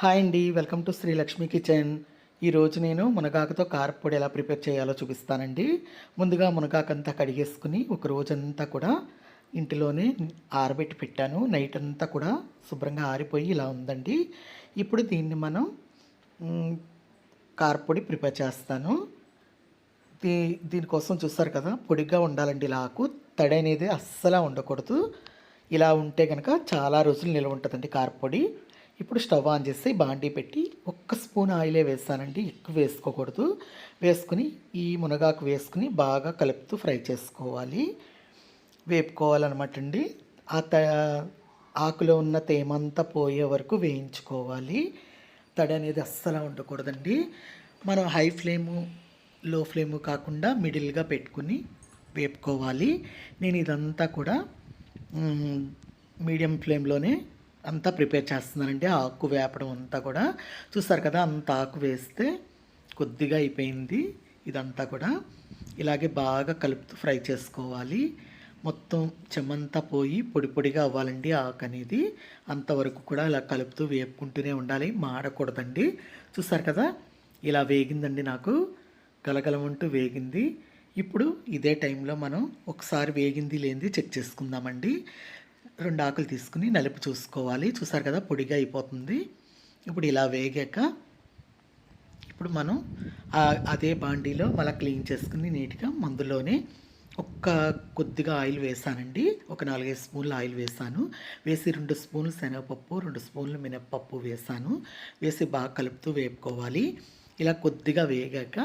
Hi అండి. Welcome to Srilakshmi kitchen. ఈరోజు నేను మునగాకుతో కారప్పొడి ఎలా ప్రిపేర్ చేయాలో చూపిస్తానండి. ముందుగా మునగాకంతా కడిగేసుకుని ఒక రోజంతా కూడా ఇంటిలోనే ఆరబెట్టి పెట్టాను. నైట్ అంతా కూడా శుభ్రంగా ఆరిపోయి ఇలా ఉందండి. ఇప్పుడు దీన్ని మనం కారప్పొడి ప్రిపేర్ చేస్తాను. దీనికోసం చూస్తారు కదా, పొడిగా ఉండాలండి ఇలా ఆకు. తడి అనేది అస్సలు ఉండకూడదు. ఇలా ఉంటే కనుక చాలా రోజులు నిల్వ ఉంటుందండి కారప్పొడి. ఇప్పుడు స్టవ్ ఆన్ చేసి బాండీ పెట్టి ఒక్క స్పూన్ ఆయిలే వేస్తానండి, ఎక్కువ వేసుకోకూడదు. వేసుకుని ఈ మునగాకు వేసుకుని బాగా కలుపుతూ ఫ్రై చేసుకోవాలి, వేపుకోవాలన్నమాట అండి. ఆకులో ఉన్న తేమంతా పోయే వరకు వేయించుకోవాలి. తడి అనేది అస్సలు ఉండకూడదండి. మనం హై ఫ్లేము లో ఫ్లేము కాకుండా మిడిల్గా పెట్టుకుని వేపుకోవాలి. నేను ఇదంతా కూడా మీడియం ఫ్లేమ్లోనే అంతా ప్రిపేర్ చేస్తున్నానండి. ఆకు వేపడం అంతా కూడా చూస్తారు కదా, అంత ఆకు వేస్తే కొద్దిగా అయిపోయింది. ఇదంతా కూడా ఇలాగే బాగా కలుపుతూ ఫ్రై చేసుకోవాలి. మొత్తం చెమ్మంతా పోయి పొడి పొడిగా అవ్వాలండి ఆకు అనేది. అంతవరకు కూడా ఇలా కలుపుతూ వేపుకుంటూనే ఉండాలి, మాడకూడదండి. చూస్తారు కదా, ఇలా వేగిందండి, నాకు గలగలమంటూ వేగింది. ఇప్పుడు ఇదే టైంలో మనం ఒకసారి వేగింది లేనిది చెక్ చేసుకుందామండి. 2 ఆకులు తీసుకుని నలుపు చూసుకోవాలి. చూసారు కదా, పొడిగా అయిపోతుంది. ఇప్పుడు ఇలా వేగాక ఇప్పుడు మనం అదే బాండీలో మళ్ళీ క్లీన్ చేసుకుని నీట్గా మందులోనే కొద్దిగా ఆయిల్ వేసానండి. ఒక 4-5 స్పూన్లు ఆయిల్ వేసాను. వేసి 2 స్పూన్లు శనగపప్పు, 2 స్పూన్లు మినప్పప్పు వేసాను. వేసి బాగా కలుపుతూ వేపుకోవాలి. ఇలా కొద్దిగా వేగాక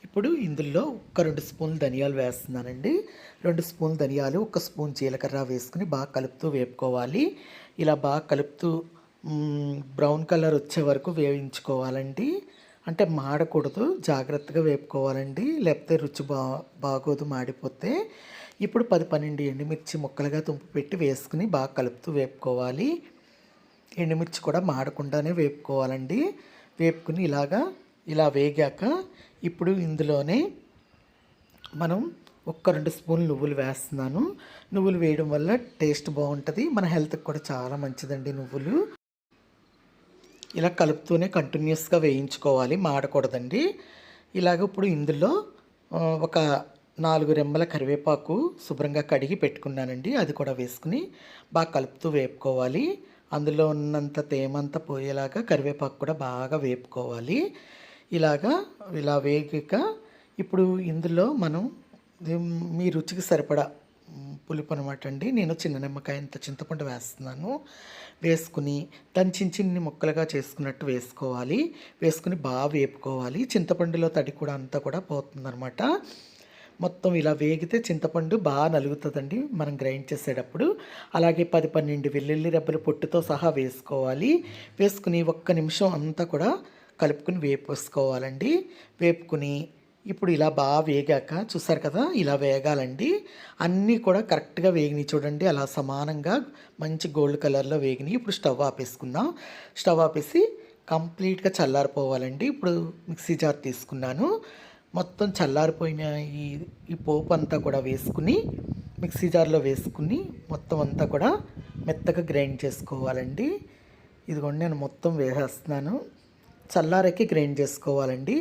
ఇప్పుడు ఇందులో ఒక 2 స్పూన్లు ధనియాలు వేస్తున్నానండి. 2 స్పూన్లు ధనియాలు, 1 స్పూన్ జీలకర్ర వేసుకుని బాగా కలుపుతూ వేపుకోవాలి. ఇలా బాగా కలుపుతూ బ్రౌన్ కలర్ వచ్చే వరకు వేయించుకోవాలండి. అంటే మాడకూడదు, జాగ్రత్తగా వేపుకోవాలండి, లేకపోతే రుచి బాగోదు, మాడిపోతే. ఇప్పుడు 10-12 ఎండుమిర్చి ముక్కలుగా తుంపు పెట్టి వేసుకుని బాగా కలుపుతూ వేపుకోవాలి. ఎండుమిర్చి కూడా మాడకుండానే వేపుకోవాలండి. వేపుకుని ఇలా వేగాక ఇప్పుడు ఇందులోనే మనం 1-2 స్పూన్లు నువ్వులు వేస్తున్నాను. నువ్వులు వేయడం వల్ల టేస్ట్ బాగుంటుంది, మన హెల్త్కి కూడా చాలా మంచిదండి నువ్వులు. ఇలా కలుపుతూనే కంటిన్యూస్గా వేయించుకోవాలి, మాడకూడదండి. ఇలాగ ఇప్పుడు ఇందులో ఒక 4 రెమ్మల కరివేపాకు శుభ్రంగా కడిగి పెట్టుకున్నానండి, అది కూడా వేసుకుని బాగా కలుపుతూ వేపుకోవాలి. అందులో ఉన్నంత తేమంతా పోయేలాగా కరివేపాకు కూడా బాగా వేపుకోవాలి. ఇలా వేగాక ఇప్పుడు ఇందులో మనం మీ రుచికి సరిపడా పులుపు అనమాట అండి. నేను చిన్న నిమ్మకాయ ఇంత చింతపండు వేస్తున్నాను. వేసుకుని దాన్ని చిన్ని ముక్కలుగా చేసుకున్నట్టు వేసుకోవాలి. వేసుకుని బాగా వేపుకోవాలి. చింతపండులో తడి కూడా అంతా కూడా పోతుందన్నమాట. మొత్తం ఇలా వేగితే చింతపండు బాగా నలుగుతుందండి మనం గ్రైండ్ చేసేటప్పుడు. అలాగే 10-12 వెల్లుల్లి రెబ్బలు పొట్టుతో సహా వేసుకోవాలి. వేసుకుని 1 నిమిషం అంతా కూడా కలుపుకుని వేపుకోవాలండి. వేపుకుని ఇప్పుడు ఇలా బాగా వేగాక చూసారు కదా, ఇలా వేగాలండి. అన్నీ కూడా కరెక్ట్గా వేగినాయి చూడండి, అలా సమానంగా మంచి గోల్డ్ కలర్లో వేగినాయి. ఇప్పుడు స్టవ్ ఆపేసుకుందాం. స్టవ్ ఆపేసి కంప్లీట్గా చల్లారిపోవాలండి. ఇప్పుడు మిక్సీ జార్ తీసుకున్నాను. మొత్తం చల్లారిపోయిన ఈ పోపు అంతా కూడా వేసుకుని మిక్సీ జార్లో వేసుకుని మొత్తం అంతా కూడా మెత్తగా గ్రైండ్ చేసుకోవాలండి. ఇదిగోండి, నేను మొత్తం వేసేస్తున్నాను. చల్లారకి గ్రైండ్ చేసుకోవాలండి.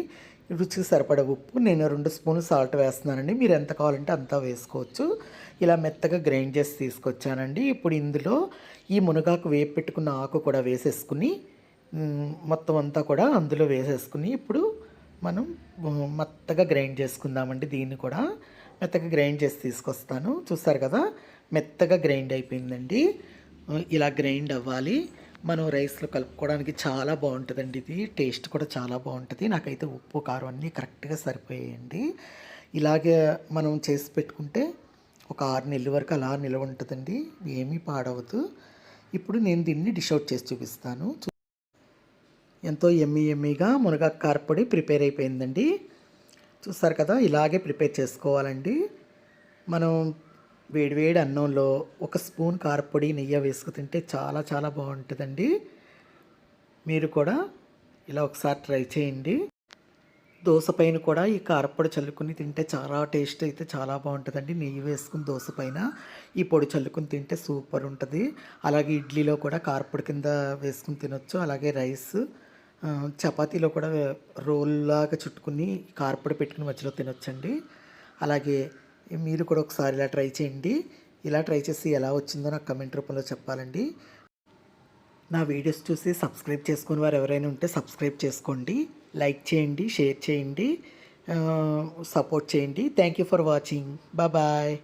రుచికి సరిపడ ఉప్పు, నేను 2 స్పూన్లు సాల్ట్ వేస్తున్నానండి. మీరు ఎంత కావాలంటే అంత వేసుకోవచ్చు. ఇలా మెత్తగా గ్రైండ్ చేసి తీసుకొచ్చానండి. ఇప్పుడు ఇందులో ఈ మునగాకు వేపు పెట్టుకున్న ఆకు కూడా వేసేసుకుని మొత్తం అంతా కూడా అందులో వేసేసుకుని ఇప్పుడు మనం మెత్తగా గ్రైండ్ చేసుకుందామండి. దీన్ని కూడా మెత్తగా గ్రైండ్ చేసి తీసుకొస్తాను. చూస్తారు కదా, మెత్తగా గ్రైండ్ అయిపోయిందండి. ఇలా గ్రైండ్ అవ్వాలి. మనం రైస్లో కలుపుకోవడానికి చాలా బాగుంటుందండి. ఇది టేస్ట్ కూడా చాలా బాగుంటుంది. నాకైతే ఉప్పు కారం అన్నీ కరెక్ట్గా సరిపోయాయండి. ఇలాగే మనం చేసి పెట్టుకుంటే ఒక 6 నెలల వరకు అలా నిల్వ ఉంటుందండి, ఏమీ పాడవదు. ఇప్పుడు నేను దీన్ని డిష్ అవుట్ చేసి చూపిస్తాను. ఎంతో ఎమ్మీగా మునగాకు కారపొడి ప్రిపేర్ అయిపోయిందండి. చూస్తారు కదా, ఇలాగే ప్రిపేర్ చేసుకోవాలండి. మనం వేడివేడి అన్నంలో 1 స్పూన్ కారపొడి నెయ్యి వేసుకు తింటే చాలా చాలా బాగుంటుందండి. మీరు కూడా ఇలా ఒకసారి ట్రై చేయండి. దోస పైన కూడా ఈ కారప్పొడి చల్లుకొని తింటే చాలా టేస్ట్ అయితే చాలా బాగుంటుందండి. నెయ్యి వేసుకుని దోస పైన ఈ పొడి చల్లుకొని తింటే సూపర్ ఉంటుంది. అలాగే ఇడ్లీలో కూడా కారప్పొడి కింద వేసుకుని తినొచ్చు. అలాగే రైస్ చపాతీలో కూడా రోల్లాగా చుట్టుకుని కారప్పొడి పెట్టుకుని మధ్యలో తినొచ్చండి. అలాగే మీరు కూడా ఒకసారి ఇలా ట్రై చేయండి. ఇలా ట్రై చేసి ఎలా వచ్చిందో నాకు కమెంట్ రూపంలో చెప్పాలండి. నా వీడియోస్ చూసి సబ్స్క్రైబ్ చేసుకుని వారు ఎవరైనా ఉంటే సబ్స్క్రైబ్ చేసుకోండి, లైక్ చేయండి, షేర్ చేయండి, సపోర్ట్ చేయండి. Thank you for watching. Bye.